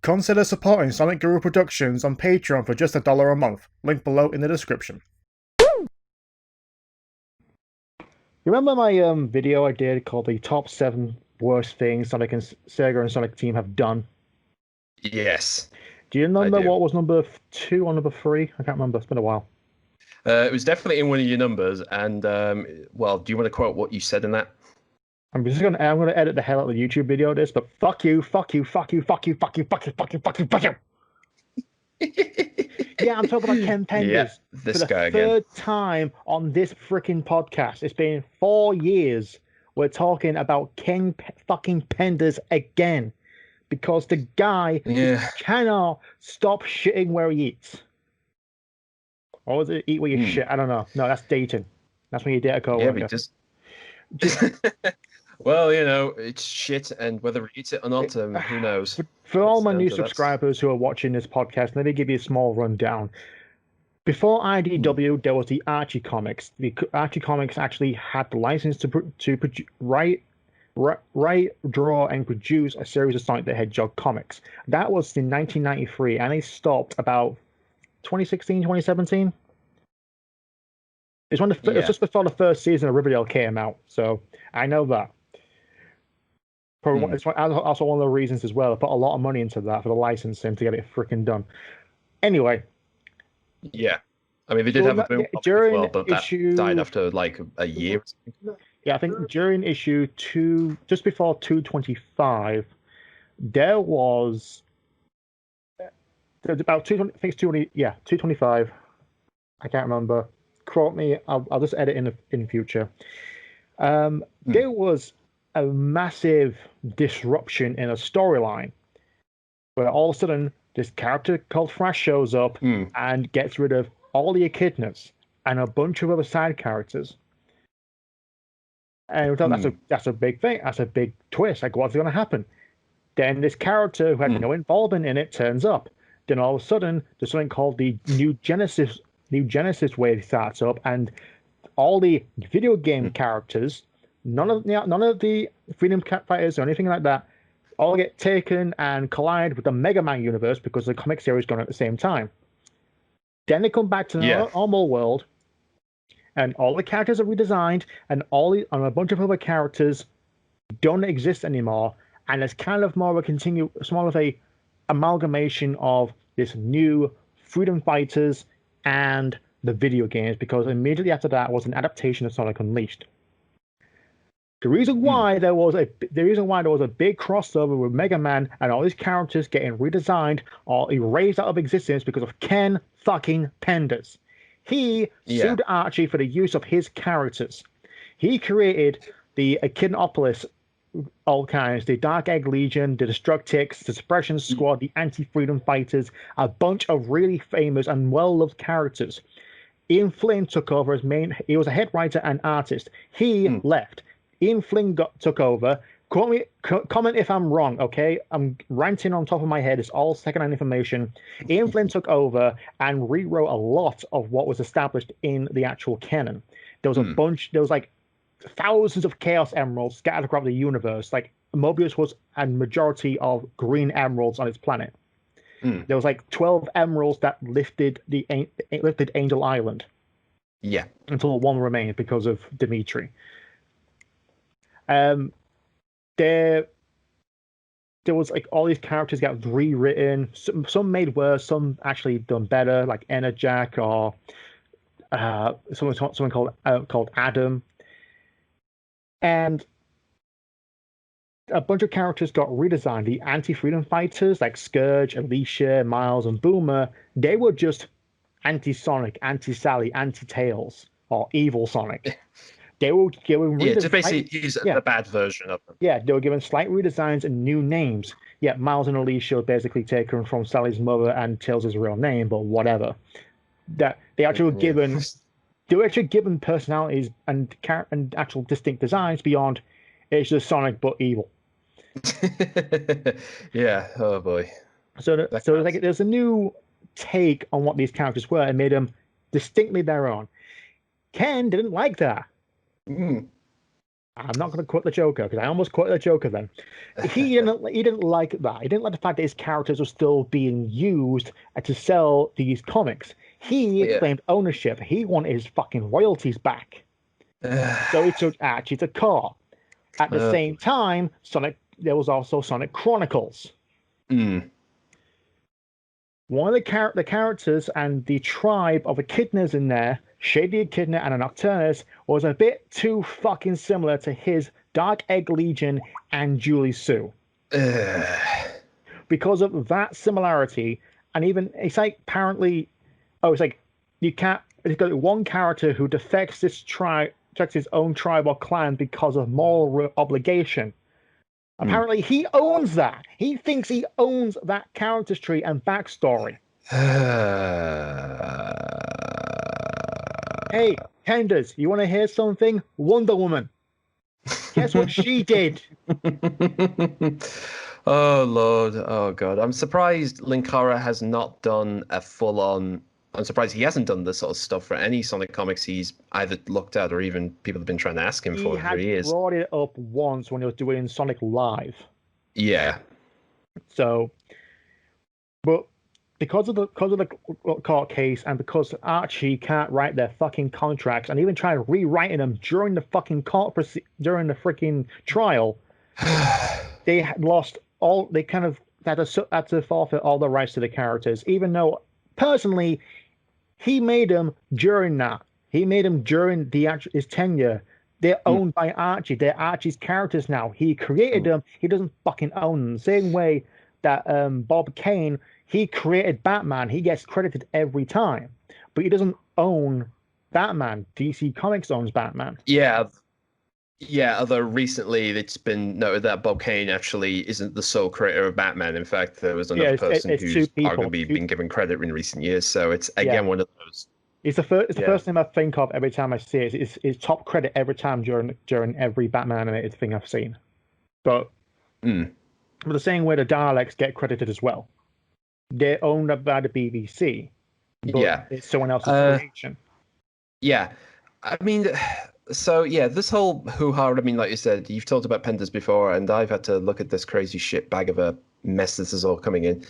Consider supporting Sonicguru Productions on Patreon for just $1 a month. Link below in the description. You remember my video I did called the top 7 worst things Sonic and Sega and Sonic Team have done? Yes. Do you remember what was number 2 or number 3? I can't remember. It's been a while. It was definitely in one of your numbers. And well, do you want to quote what you said in that? I'm gonna edit the hell out of the YouTube video of this, but fuck you. Yeah, I'm talking about Ken Penders. Yeah, this for guy the third time on this freaking podcast. It's been 4 years. We're talking about Ken fucking Penders again, because the guy cannot stop shitting where he eats. Or was it eat where you shit? I don't know. No, that's dating. That's when you date a coworker. Yeah, just... Well, you know, it's shit, and whether he eats it or not, who knows? For all my new subscribers who are watching this podcast, let me give you a small rundown. Before IDW, there was the Archie comics. The Archie comics actually had the license to write, draw, and produce a series of Sonic the Hedgehog comics. That was in 1993, and they stopped about 2016, 2017. It was just before the first season of Riverdale came out, so I know that. It's also one of the reasons as well. I put a lot of money into that for the licensing to get it freaking done. Anyway. Yeah. I mean, they did have a boom as well, but that died after like a year. Yeah, I think during issue 2, just before 225, there was about 225. I can't remember. Quote me. I'll just edit in future. There was a massive disruption in a storyline where all of a sudden this character called Thrash shows up and gets rid of all the echidnas and a bunch of other side characters. And that's a big thing. That's a big twist. Like, what's going to happen? Then this character who had no involvement in it turns up. Then all of a sudden there's something called the New Genesis wave starts up, and all the video game characters, none of the Freedom Fighters or anything like that, all get taken and collide with the Mega Man universe because the comic series going at the same time. Then they come back to the normal world, and all the characters are redesigned, and a bunch of other characters don't exist anymore, and it's kind of more of a amalgamation of this new Freedom Fighters and the video games, because immediately after that was an adaptation of Sonic Unleashed. The reason why there was a big crossover with Mega Man and all these characters getting redesigned or erased out of existence because of Ken fucking Penders. He sued Archie for the use of his characters. He created the Echidnopolis, all kinds, the Dark Egg Legion, the Destructics, the Suppression Squad, the Anti-Freedom Fighters, a bunch of really famous and well-loved characters. Ian Flynn took over as he was a head writer and artist. He left. Ian Flynn took over. Comment if I'm wrong, okay? I'm ranting on top of my head. It's all secondhand information. Ian Flynn took over and rewrote a lot of what was established in the actual canon. There was there was like thousands of Chaos Emeralds scattered across the universe. Like, Mobius was a majority of green emeralds on its planet. There was like 12 emeralds that lifted Angel Island. Yeah. Until one remained because of Dimitri. There was like all these characters got rewritten. Some made worse, some actually done better, like Enerjack or someone called Adam. And a bunch of characters got redesigned. The anti-freedom fighters like Scourge, Alicia, Miles, and Boomer, they were just anti-Sonic, anti-Sally, anti-Tails, or evil Sonic. They were given to basically use a bad version of them. Yeah, they were given slight redesigns and new names. Yeah, Miles and Alicia were basically taken from Sally's mother and Tails' real name, but whatever. That they actually were given. They were actually given personalities and actual distinct designs beyond it's just Sonic but evil. Yeah. Oh boy. So there's a new take on what these characters were and made them distinctly their own. Ken didn't like that. I'm not going to quote the Joker because I almost quoted the Joker then. He didn't like that. He didn't like the fact that his characters were still being used to sell these comics. He Yeah. claimed ownership. He wanted his fucking royalties back. So he took Archie to court. At the same time, there was also Sonic Chronicles. Mm. One of the characters and the tribe of echidnas in there, Shady Echidna and a Nocturnus, was a bit too fucking similar to his Dark Egg Legion and Julie Sue. Because of that similarity, and even it's like apparently, it's like you can't. It's got one character who defects his own tribe or clan because of moral obligation. Apparently, he owns that. He thinks he owns that character's tree and backstory. Hey, Penders, you want to hear something? Wonder Woman. Guess what she did? Oh, Lord. Oh, God. I'm surprised Linkara has not done a full-on... I'm surprised he hasn't done this sort of stuff for any Sonic comics he's either looked at or even people have been trying to ask him for years. He had brought it up once when he was doing Sonic Live. Yeah. So, but because of the court case and because Archie can't write their fucking contracts and even try rewriting them during the fucking during the freaking trial, they had lost all. They kind of had to forfeit all the rights to the characters, even though personally. He made them during that. He made them during his tenure. They're owned by Archie. They're Archie's characters now. He created them. He doesn't fucking own them. Same way that Bob Kane, he created Batman. He gets credited every time. But he doesn't own Batman. DC Comics owns Batman. Yeah. Yeah, although recently it's been noted that Bob Kane actually isn't the sole creator of Batman. In fact, there was another person who's arguably been given credit in recent years. So it's again one of those. It's the first thing I think of every time I see it. It's top credit every time during every Batman animated thing I've seen. But the same way the Daleks get credited as well. They're owned by the BBC. But it's someone else's creation. Yeah, I mean. So, yeah, this whole hoo-ha, I mean, like you said, you've talked about Penders before, and I've had to look at this crazy shit bag of a mess this is all coming in.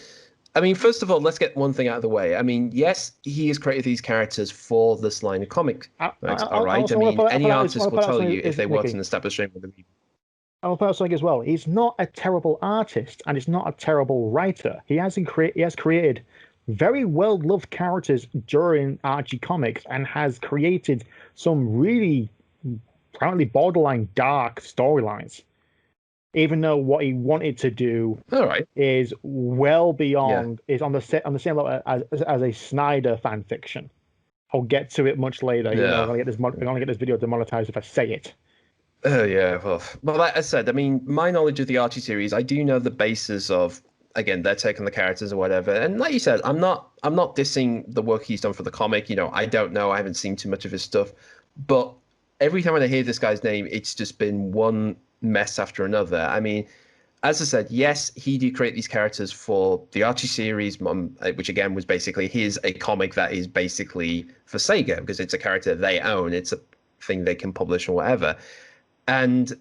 I mean, first of all, let's get one thing out of the way. I mean, yes, he has created these characters for this line of comics. All right? I mean, any artist will tell you if they worked in established with them. I'm a person as well. He's not a terrible artist, and he's not a terrible writer. He has created very well-loved characters during Archie comics and has created some really apparently borderline dark storylines, even though what he wanted to do is well beyond is on the same level as a Snyder fan fiction. I'll get to it much later. You know, I'm gonna get this video demonetized if I say it. Oh yeah, well, like I said, I mean, my knowledge of the Archie series, I do know the basis of, again, they're taking the characters or whatever. And like you said, I'm not dissing the work he's done for the comic. You know, I don't know, I haven't seen too much of his stuff, but every time I hear this guy's name, it's just been one mess after another. I mean, as I said, yes, he did create these characters for the Archie series, which again was basically a comic that is basically for Sega because it's a character they own. It's a thing they can publish or whatever. And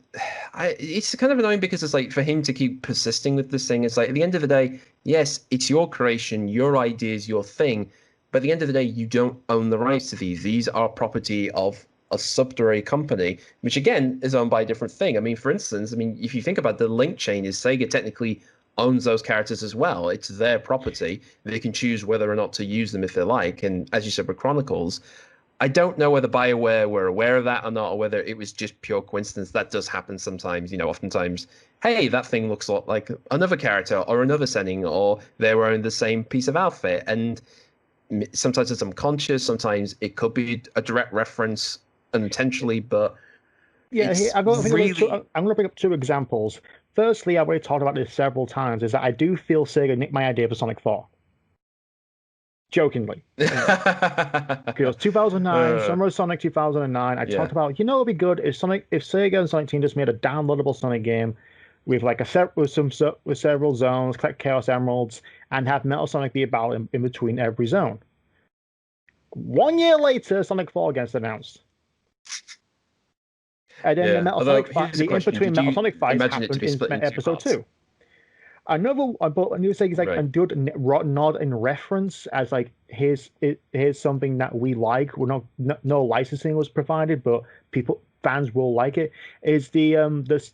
it's kind of annoying because it's like for him to keep persisting with this thing, it's like at the end of the day, yes, it's your creation, your ideas, your thing. But at the end of the day, you don't own the rights to these. These are property of a subsidiary company, which again is owned by a different thing. I mean, for instance, if you think about the link chain, is Sega technically owns those characters as well. It's their property. They can choose whether or not to use them if they like. And as you said with Chronicles, I don't know whether BioWare were aware of that or not, or whether it was just pure coincidence. That does happen sometimes. You know, oftentimes, hey, that thing looks like another character or another setting, or they're wearing the same piece of outfit. And sometimes it's unconscious. Sometimes it could be a direct reference unintentionally, but yeah, I'm going to bring up two examples. Firstly, I've already talked about this several times, is that I do feel Sega nicked my idea for Sonic 4. Jokingly. Because 2009, Summer of Sonic 2009, I talked about, it would be good if Sega and Sonic Team just made a downloadable Sonic game with with several zones, collect Chaos Emeralds, and have Metal Sonic be a battle in between every zone. 1 year later, Sonic 4 gets announced. And then the Metal Although, Sonic fight, here's a the question. in-between Did Metal you Sonic fights imagine it to happened be in split into two episode parts? 2. Another, but a new thing is like Right. a good nod and reference as like here's something that we like. We're not no licensing was provided, but fans will like it. Is the this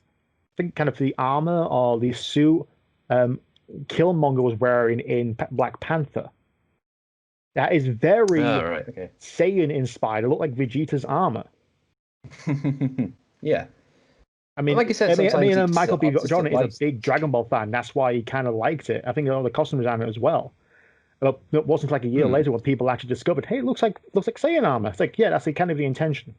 thing kind of the armor or the suit Killmonger was wearing in Black Panther. That is very Oh, right. Okay. Saiyan inspired. It looked like Vegeta's armor. Yeah. I mean, Like I said, sometimes it's Michael B. artistic Jordan is a license. big Dragon Ball fan. That's why he kind of liked it. I think all the costume designer as well. But it wasn't like a year later when people actually discovered, hey, it looks like Saiyan armor. It's like, yeah, that's kind of the intention.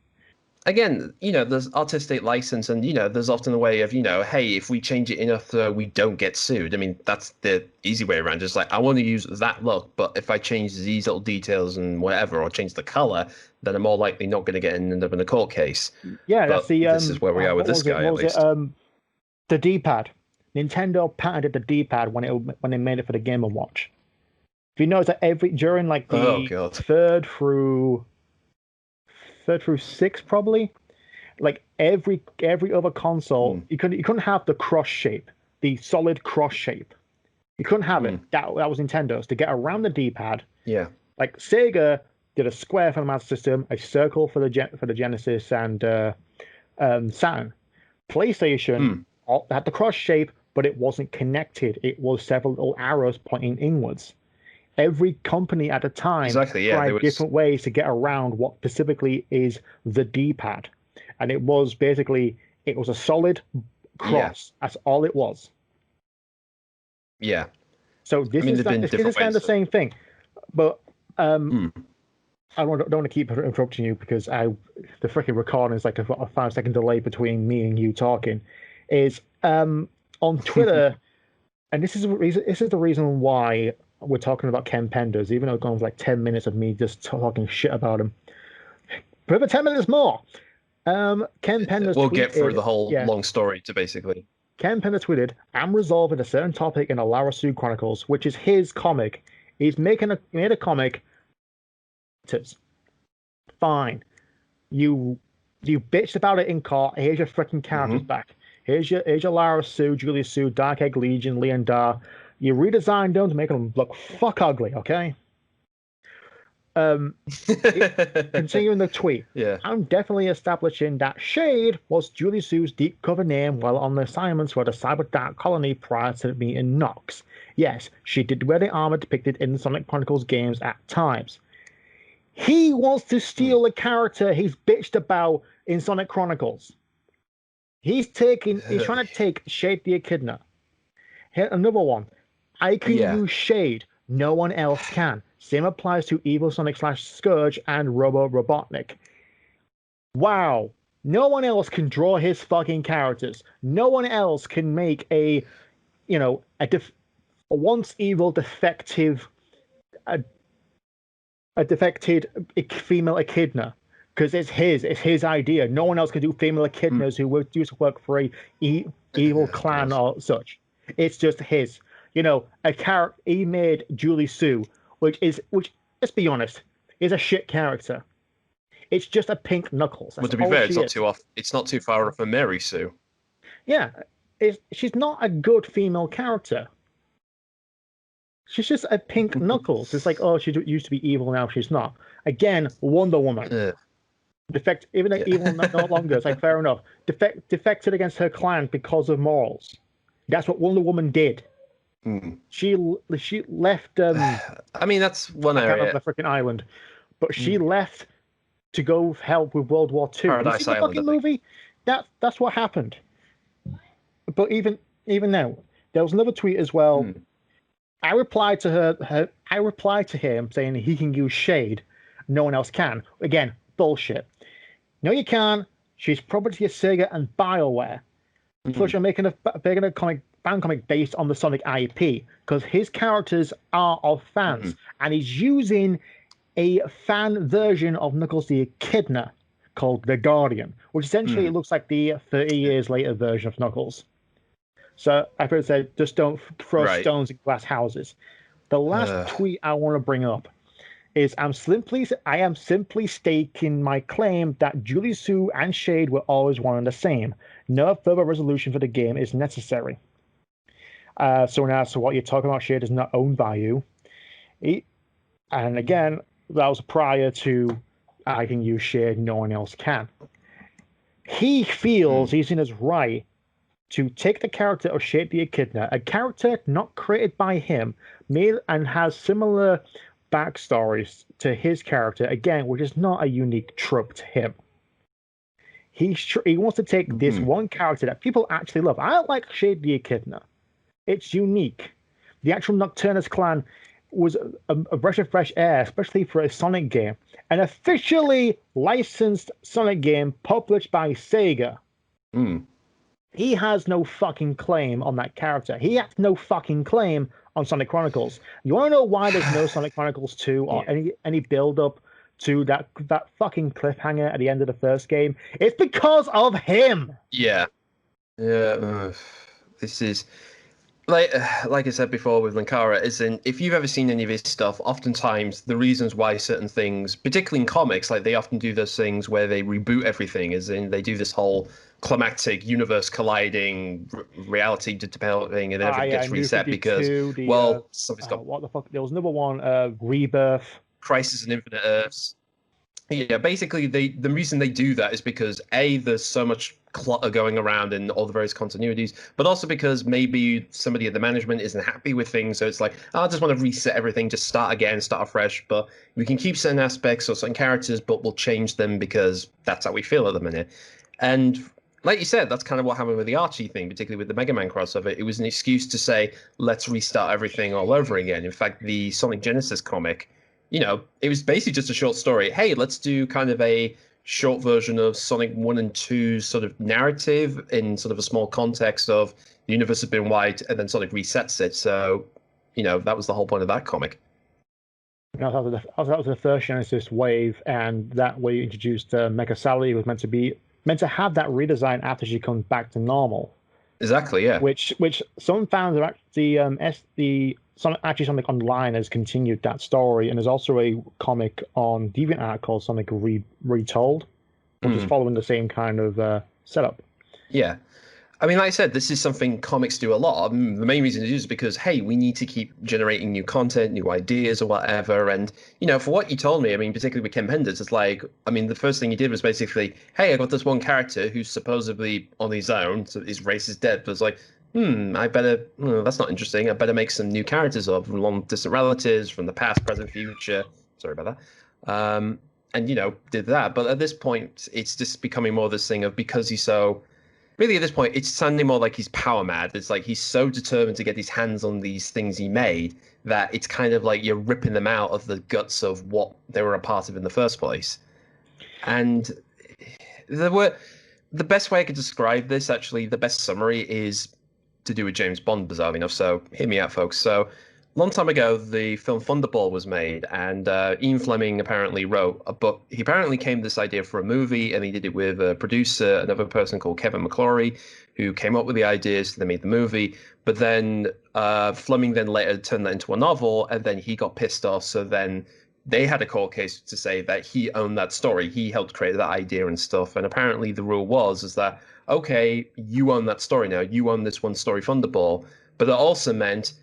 Again, there's artistic license, and there's often a way of, hey, if we change it enough so we don't get sued. I mean, that's the easy way around. Just like, I want to use that look, but if I change these little details and whatever, or change the color, then I'm more likely not going to end up in a court case. Yeah, But that's the this is where we are with this guy, at least. The D-pad. Nintendo patented the D-pad when they made it for the Game & Watch. If you notice that during like the third through 6 probably, like every other console, you couldn't have the cross shape, the solid cross shape. You couldn't have it. That was Nintendo's to get around the D-pad. Yeah. Like Sega did a square for the Master System, a circle for the Genesis and Saturn. PlayStation had the cross shape, but it wasn't connected. It was several little arrows pointing inwards. Every company at the time tried different ways to get around what specifically is the D-pad. And it was a solid cross. Yeah. That's all it was. Yeah. So this is kind of the same thing. But I don't want to keep interrupting you because the freaking recording is like a 5-second delay between me and you talking. Is on Twitter, and this is the reason why we're talking about Ken Penders, even though it's gone for like 10 minutes of me just talking shit about him. For 10 minutes more. Ken Penders We'll get through the whole long story to basically. Ken Penders tweeted, I'm resolving a certain topic in the Lara Sue Chronicles, which is his comic. He's made a comic. Fine. You bitched about it in court. Here's your freaking characters back. Here's your Lara Sue, Julius Sue, Dark Egg Legion, Leon Dar. You redesigned them to make them look fuck ugly, okay? Continuing the tweet. Yeah. I'm definitely establishing that Shade was Julius Sue's deep cover name while on the assignments for the Cyber Dark Colony prior to meeting Nox. Yes, she did wear the armor depicted in the Sonic Chronicles games at times. He wants to steal the character he's bitched about in Sonic Chronicles. He's trying to take Shade the Echidna. Here, another one. I can use Shade. No one else can. Same applies to Evil Sonic / Scourge and Robo Robotnik. Wow. No one else can draw his fucking characters. No one else can make a once evil defective a defected female echidna. Because it's his idea. No one else can do female echidnas who used to work for a evil clan or such. It's just his. A character he made, Julie Sue, which let's be honest, is a shit character. It's just a pink Knuckles. Well, to be fair, it's not too far off a Mary Sue. Yeah, she's not a good female character. She's just a pink Knuckles. It's like, oh, she used to be evil, now she's not. Again, Wonder Woman. Even though evil no longer. It's like, fair enough. Defected against her clan because of morals. That's what Wonder Woman did. She left. I mean, that's one area. The freaking island, but she left to go help with World War II. Paradise you see the Island, fucking movie? That's what happened. But even now, there was another tweet as well. I replied to I replied to him saying he can use Shade, no one else can. Again, bullshit. No, you can't. She's property of Sega and BioWare. Plus, you're making a fan comic based on the Sonic IP because his characters are of fans, and he's using a fan version of Knuckles the Echidna called the Guardian, which essentially looks like the 30 years later version of Knuckles. So I would say, just don't throw stones in glass houses. The last tweet I want to bring up is I am simply staking my claim that Julie Sue and Shade were always one and the same. No further resolution for the game is necessary. So now, so what you're talking about, Shade does not own value. And again, that was prior to I can use Shade, no one else can. He feels he's in his right to take the character of Shade the Echidna, a character not created by him, made and has similar backstories to his character, again, which is not a unique trope to him. He wants to take this one character that people actually love. I like Shade the Echidna. It's unique. The actual Nocturnus clan was a breath of fresh air, especially for a Sonic game. An officially licensed Sonic game published by Sega. He has no fucking claim on that character. He has no fucking claim on Sonic Chronicles. You want to know why there's no Sonic Chronicles 2 or any build-up to that fucking cliffhanger at the end of the first game? It's because of him! Yeah. This is... Like I said before with Linkara, if you've ever seen any of his stuff, oftentimes the reasons why certain things, particularly in comics, like they often do those things where they reboot everything, as in they do this whole climactic universe colliding, reality developing, and everything gets reset because, something's got... what the fuck? There was another one, Rebirth. Crisis on Infinite Earths. Yeah, basically, the reason they do that is because, A, there's so much clutter going around in all the various continuities, but also because maybe somebody at the management isn't happy with things, so it's like, I just want to reset everything, just start again, start afresh, but we can keep certain aspects or certain characters, but we'll change them because that's how we feel at the minute. And like you said, that's kind of what happened with the Archie thing, particularly with the Mega Man crossover. It was an excuse to say, let's restart everything all over again. In fact, the Sonic Genesis comic, it was basically just a short story. Hey, let's do kind of a short version of Sonic 1 and 2's sort of narrative in sort of a small context of the universe has been wiped, and then Sonic resets it. So, that was the whole point of that comic. That was the first Genesis wave, and that way you introduced Mega Sally was meant to have that redesign after she comes back to normal. Exactly, yeah. Which some fans are actually the Sonic Online has continued that story, and there's also a comic on DeviantArt called Sonic Retold, which is following the same kind of setup. Yeah. I mean, like I said, this is something comics do a lot. The main reason to do is because, hey, we need to keep generating new content, new ideas or whatever. And, for what you told me, I mean, particularly with Ken Penders, it's like, I mean, the first thing he did was basically, hey, I got this one character who's supposedly on his own, so his race is dead. But it's like, I better, that's not interesting. I better make some new characters of long distant relatives from the past, present, future. Sorry about that. And, did that. But at this point, it's just becoming more this thing of because he's so... Really, at this point, it's sounding more like he's power mad. It's like he's so determined to get his hands on these things he made that it's kind of like you're ripping them out of the guts of what they were a part of in the first place. And the best way I could describe this, actually, the best summary is to do with James Bond, bizarrely enough. So hear me out, folks. So a long time ago, the film Thunderball was made, and Ian Fleming apparently wrote a book. He apparently came to this idea for a movie, and he did it with a producer, another person called Kevin McClory, who came up with the ideas. So they made the movie, but then Fleming then later turned that into a novel, and then he got pissed off. So then they had a court case to say that he owned that story. He helped create that idea and stuff. And apparently the rule is that, okay, you own that story now. You own this one story, Thunderball. But it also meant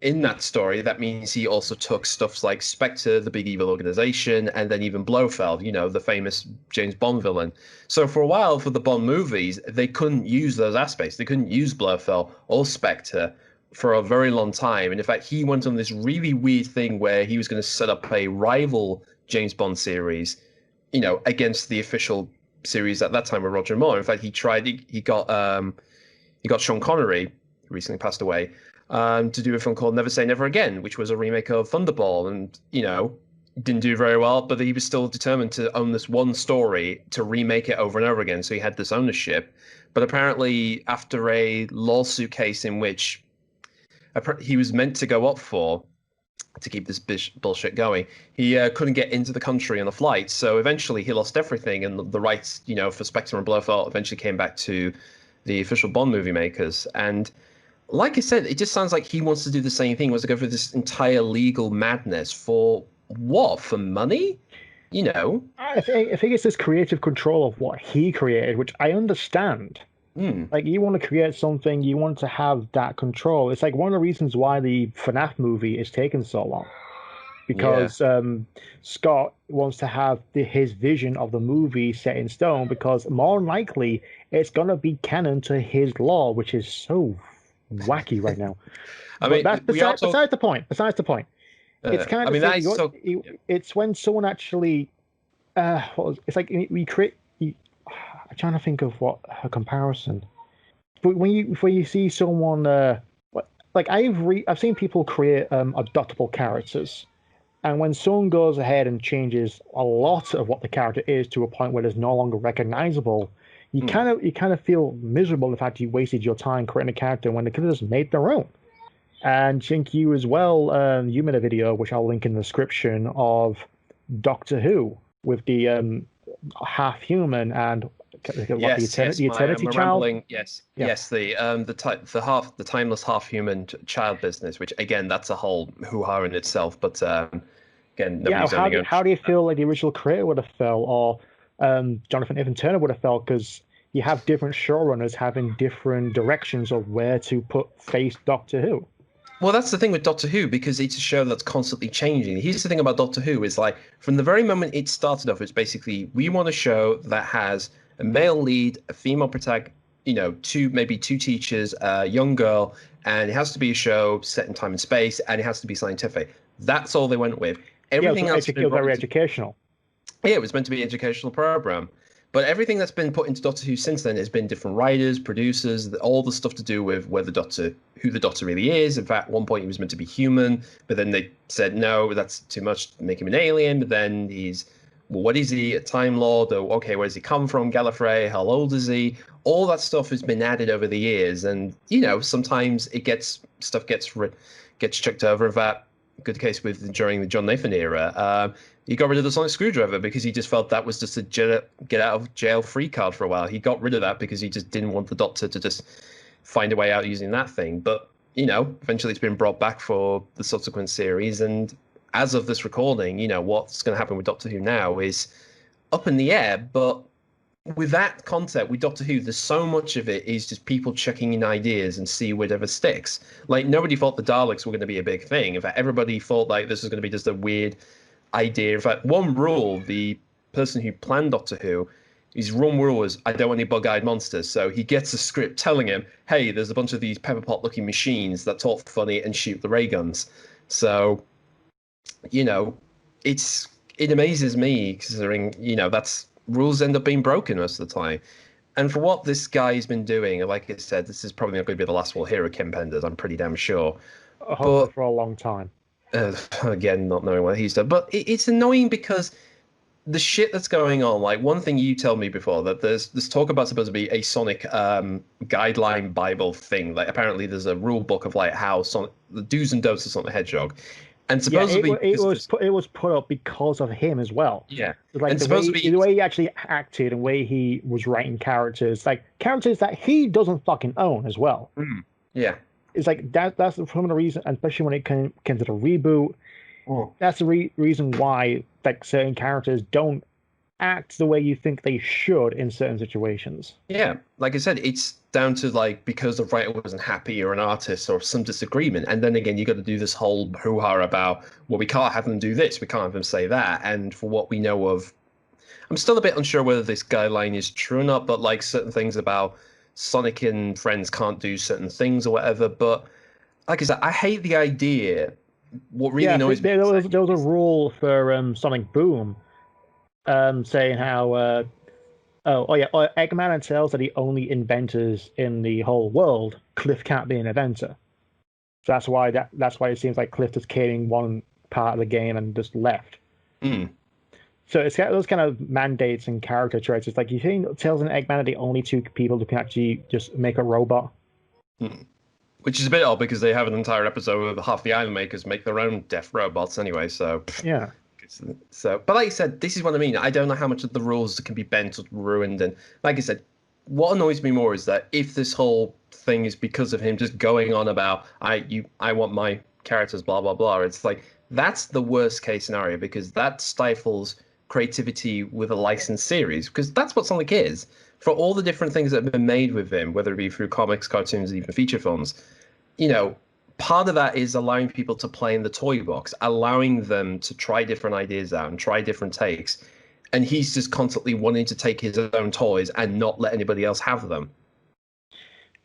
in that story, that means he also took stuff like Spectre, the big evil organization, and then even Blofeld, the famous James Bond villain. So for a while, for the Bond movies, they couldn't use those aspects. They couldn't use Blofeld or Spectre for a very long time. And in fact, he went on this really weird thing where he was going to set up a rival James Bond series, against the official series at that time with Roger Moore. In fact, he got Sean Connery, who recently passed away, to do a film called Never Say Never Again, which was a remake of Thunderball, and didn't do very well, but he was still determined to own this one story to remake it over and over again. So he had this ownership. But apparently, after a lawsuit case in which he was meant to go up for to keep this bullshit going, he couldn't get into the country on a flight. So eventually, he lost everything, and the rights, for Spectre and Blofeld eventually came back to the official Bond movie makers. And like I said, it just sounds like he wants to do the same thing, wants to go through this entire legal madness for what, for money? You know? I think it's this creative control of what he created, which I understand. Hmm. Like, you want to create something, you want to have that control. It's like one of the reasons why the FNAF movie is taking so long, Yeah. because Scott wants to have his vision of the movie set in stone, because more than likely it's gonna be canon to his lore, which is so wacky right now. I But mean, that's we are talking. besides the point. Besides the point. It's kind I of mean, saying that is so. Yeah. it's when someone actually it's like we create. I'm trying to think of what a comparison. But when you see someone like I've seen people create adoptable characters, and when someone goes ahead and changes a lot of what the character is to a point where it's no longer recognizable, Hmm. you kind of feel miserable the fact you wasted your time creating a character when they could have just made their own. And think you as well, you made a video which I'll link in the description of Doctor Who with the half human and what Yes, the yes, Eternity my Child. rambling. Yes, Yeah, yes, the timeless half human child business, which again, that's a whole hoo-ha in itself. But again, yeah. nobody's only going to. How do you feel like the original creator would have felt, or Jonathan Ivan Turner would have felt? Because you have different showrunners having different directions of where to put face Doctor Who. Well, that's the thing with Doctor Who, because it's a show that's constantly changing. Here's the thing about Doctor Who is like from the very moment it started off, it's basically we want a show that has a male lead, a female protagonist, maybe two teachers, a young girl, and it has to be a show set in time and space, and it has to be scientific. That's all they went with. Yeah, Everything else has it been was brought very into. educational. Yeah, it was meant to be an educational program. But everything that's been put into Doctor Who since then has been different writers, producers, all the stuff to do with who the Doctor really is. In fact, at one point he was meant to be human, but then they said no, that's too much, make him an alien. But then well, what is he? A Time Lord? Or okay, where does he come from? Gallifrey? How old is he? All that stuff has been added over the years, and sometimes gets chucked over. In fact, good case with during the John Nathan era. He got rid of the sonic screwdriver because he just felt that was just a get out of jail free card for a while. He got rid of that because he just didn't want the Doctor to just find a way out using that thing. But eventually it's been brought back for the subsequent series. And as of this recording, what's going to happen with Doctor Who now is up in the air. But with that concept, with Doctor Who, there's so much of it is just people chucking in ideas and see whatever sticks. Like nobody thought the Daleks were going to be a big thing. In fact, everybody thought like this was going to be just a weird idea. In fact, one rule, the person who planned Doctor Who, his one rule was, I don't want any bug-eyed monsters. So he gets a script telling him, hey, there's a bunch of these pepper pot-looking machines that talk funny and shoot the ray guns. So, you know, it amazes me considering, that's rules end up being broken most of the time. And for what this guy's been doing, like I said, this is probably not going to be the last we'll hear of Kim Penders, I'm pretty damn sure. Hopefully But for a long time. again, not knowing what he's done. But it's annoying because the shit that's going on, like one thing you told me before, that there's this talk about supposed to be a Sonic guideline Bible thing. Like apparently there's a rule book of like how Sonic, the do's and don'ts of Sonic the Hedgehog. And Yeah, supposedly because of this, it was put up because of him as well. yeah. Like And supposed to the be, way he actually acted and way he was writing characters, like characters that he doesn't fucking own as well. yeah. It's like that's some of the reason, especially when it came to the reboot. Oh. That's the reason why like certain characters don't act the way you think they should in certain situations. Yeah, like I said, it's down to like because the writer wasn't happy or an artist or some disagreement, and then again you got to do this whole hoo-ha about well we can't have them do this, we can't have them say that, and for what we know of, I'm still a bit unsure whether this guideline is true or not, but like certain things about Sonic and friends can't do certain things or whatever. But like I said, I hate the idea. What really Yeah, annoys me there was a rule for Sonic Boom, saying how Eggman and Tails are the only inventors in the whole world. Cliff can't be an inventor, so that's why it seems like Cliff just came in one part of the game and just left. Mm. So it's got those kind of mandates and character traits. It's like you think Tails and Eggman are the only two people who can actually just make a robot. Mm. Which is a bit odd because they have an entire episode where half the island makers make their own deaf robots anyway. So Yeah. but like I said, this is what I mean. I don't know how much of the rules can be bent or ruined. And like I said, what annoys me more is that if this whole thing is because of him just going on about I want my characters blah blah blah, it's like That's the worst case scenario, because that stifles creativity with a licensed series, because that's what Sonic is. For all the different things that have been made with him, whether it be through comics, cartoons, even feature films, part of that is allowing people to play in the toy box, allowing them to try different ideas out and try different takes. And he's just constantly wanting to take his own toys and not let anybody else have them.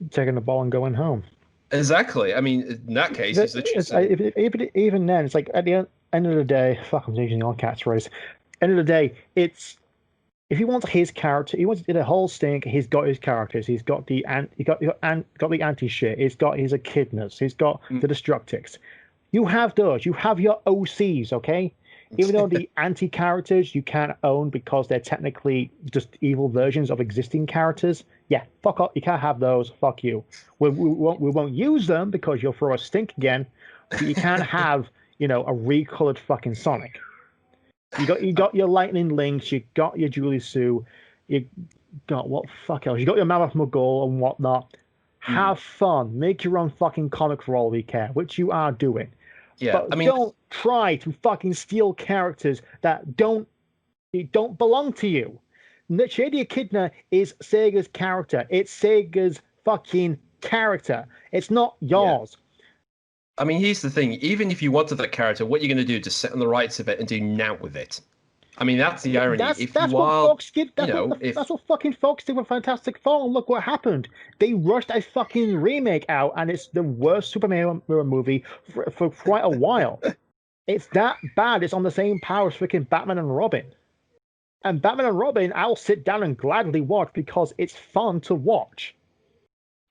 Taking the ball and going home. Exactly. I mean, in that case, he's literally even then, it's like at the end of the day, fuck, I'm using your catchphrase. End of the day, it's if he wants his character, he wants to do the whole stink. He's got his characters. He's got the the anti shit. He's got his echidnas. He's got the Destructics. You have those. You have your OCs, okay? Even though the anti characters you can't own because they're technically just evil versions of existing characters. Yeah, fuck off. You can't have those. Fuck you. We won't use them because you'll throw a stink again. But you can't have a recolored fucking Sonic. You got your Lightning Links, you got your Julie Sue, you got what fuck else? You got your Mammoth Mogul and whatnot. Have fun, make your own fucking comic for all we care, which you are doing. Yeah, but don't try to fucking steal characters that don't belong to you. Shady Echidna is Sega's character. It's Sega's fucking character. It's not yours. Yeah. I mean, here's the thing. Even if you wanted that character, what are you going to do? Just sit on the rights of it and do now with it? I mean, that's the irony. That's what fucking Fox did with Fantastic Four, and look what happened. They rushed a fucking remake out, and it's the worst superhero movie for quite a while. It's that bad. It's on the same power as freaking Batman and Robin. And Batman and Robin, I'll sit down and gladly watch because it's fun to watch.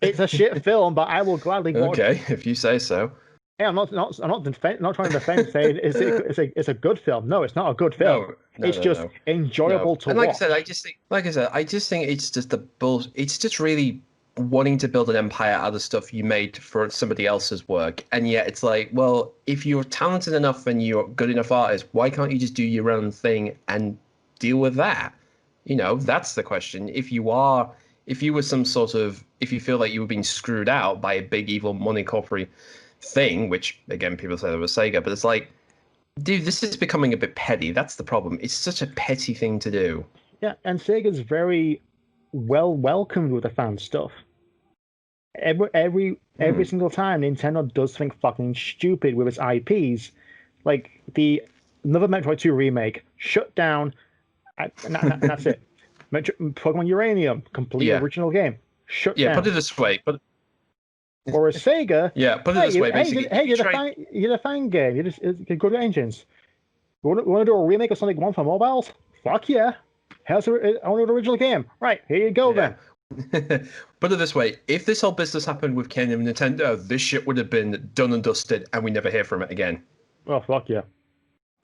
It's a shit film, but I will gladly watch it. Okay, if you say so. Yeah, I'm not trying to defend saying it's a good film. No, it's not a good film. No, it's just enjoyable to watch. And like I said, I just think it's just the bull. It's just really wanting to build an empire out of stuff you made for somebody else's work, and yet it's like, well, if you're talented enough and you're good enough artist, why can't you just do your own thing and deal with that? That's the question. If you feel like you were being screwed out by a big evil money corporate thing, which again people say that was Sega, but it's like, dude, this is becoming a bit petty. That's the problem. It's such a petty thing to do. Yeah, and Sega's very well welcomed with the fan stuff. Every single time Nintendo does something fucking stupid with its IPs, like another Metroid 2 remake, shut down, and that's it. Pokemon Uranium, complete original game, shut down. Yeah, put it this way, or a Sega. Yeah, put it this way. Basically, you're the fan game. You go to engines. You want to do a remake of Sonic 1 for mobiles? Fuck yeah. I want an original game. Right, here you go then. Put it this way. If this whole business happened with Ken and Nintendo, this shit would have been done and dusted and we never hear from it again. Oh, fuck yeah.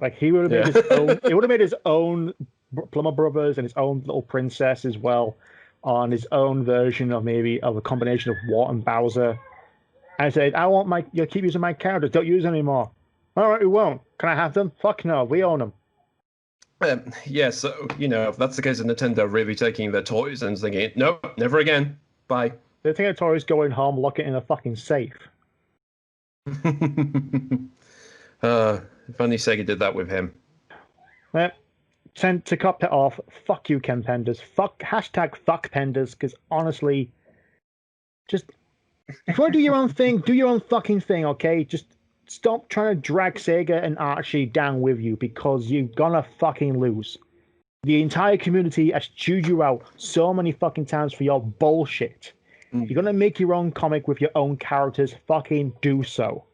Like, he would have made his own... He would have made his own Plumber Brothers and his own little princess as well, on his own version of a combination of Watt and Bowser. I said, you'll keep using my characters, don't use them anymore. All right, we won't. Can I have them? Fuck no, we own them. Yeah, so, if that's the case of Nintendo really taking their toys and thinking, nope, never again, bye. They take their toys, going home, lock it in a fucking safe. If only Sega did that with him. To cop it off, fuck you, Ken Penders. Fuck Penders, because honestly, just if you want to do your own thing, do your own fucking thing, okay? Just stop trying to drag Sega and Archie down with you, because you're gonna fucking lose. The entire community has chewed you out so many fucking times for your bullshit. You're gonna make your own comic with your own characters, fucking do so.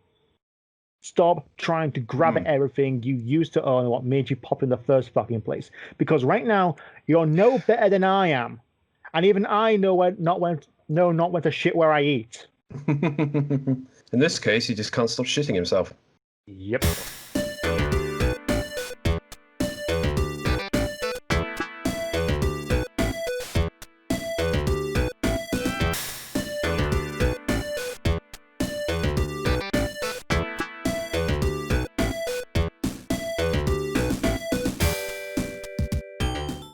Stop trying to grab at everything you used to own and what made you pop in the first fucking place. Because right now, you're no better than I am. And even I know not when to shit where I eat. In this case, he just can't stop shitting himself. Yep.